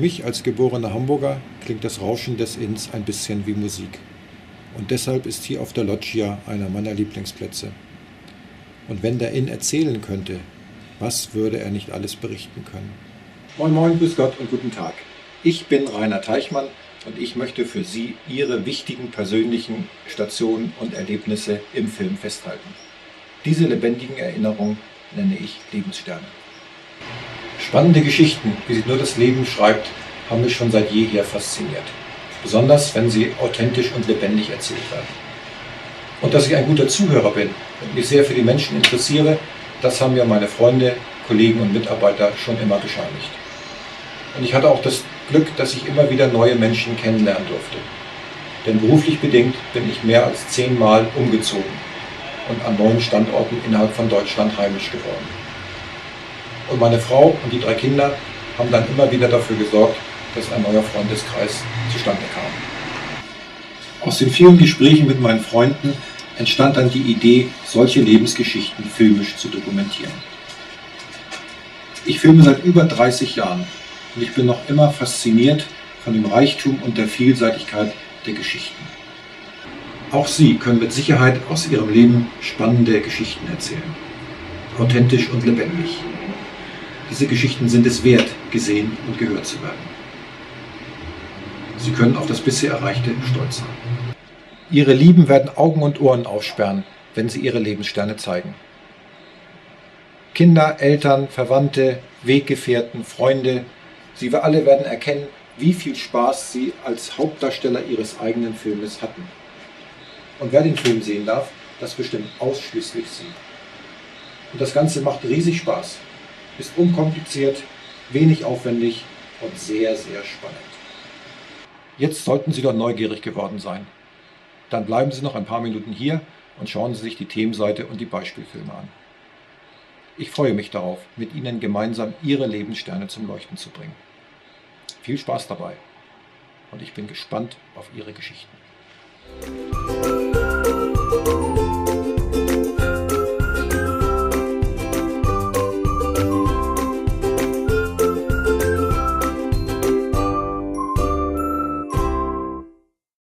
mich als geborener Hamburger klingt das Rauschen des Inns ein bisschen wie Musik. Und deshalb ist hier auf der Loggia einer meiner Lieblingsplätze. Und wenn der Inn erzählen könnte, was würde er nicht alles berichten können? Moin Moin, grüß Gott und guten Tag. Ich bin Rainer Teichmann und ich möchte für Sie Ihre wichtigen persönlichen Stationen und Erlebnisse im Film festhalten. Diese lebendigen Erinnerungen nenne ich Lebenssterne. Spannende Geschichten, wie sie nur das Leben schreibt, haben mich schon seit jeher fasziniert. Besonders, wenn sie authentisch und lebendig erzählt werden. Und dass ich ein guter Zuhörer bin und mich sehr für die Menschen interessiere, das haben mir meine Freunde, Kollegen und Mitarbeiter schon immer bescheinigt. Und ich hatte auch das Glück, dass ich immer wieder neue Menschen kennenlernen durfte. Denn beruflich bedingt bin ich mehr als 10 Mal umgezogen und an neuen Standorten innerhalb von Deutschland heimisch geworden. Und meine Frau und die 3 Kinder haben dann immer wieder dafür gesorgt, dass ein neuer Freundeskreis zustande kam. Aus den vielen Gesprächen mit meinen Freunden entstand dann die Idee, solche Lebensgeschichten filmisch zu dokumentieren. Ich filme seit über 30 Jahren und ich bin noch immer fasziniert von dem Reichtum und der Vielseitigkeit der Geschichten. Auch Sie können mit Sicherheit aus Ihrem Leben spannende Geschichten erzählen. Authentisch und lebendig. Diese Geschichten sind es wert, gesehen und gehört zu werden. Sie können auf das bisher Erreichte stolz sein. Ihre Lieben werden Augen und Ohren aufsperren, wenn Sie Ihre Lebenssterne zeigen. Kinder, Eltern, Verwandte, Weggefährten, Freunde, Sie alle werden erkennen, wie viel Spaß Sie als Hauptdarsteller Ihres eigenen Filmes hatten. Und wer den Film sehen darf, das bestimmt ausschließlich Sie. Und das Ganze macht riesig Spaß, ist unkompliziert, wenig aufwendig und sehr, sehr spannend. Jetzt sollten Sie doch neugierig geworden sein. Dann bleiben Sie noch ein paar Minuten hier und schauen Sie sich die Themenseite und die Beispielfilme an. Ich freue mich darauf, mit Ihnen gemeinsam Ihre Lebenssterne zum Leuchten zu bringen. Viel Spaß dabei und ich bin gespannt auf Ihre Geschichten.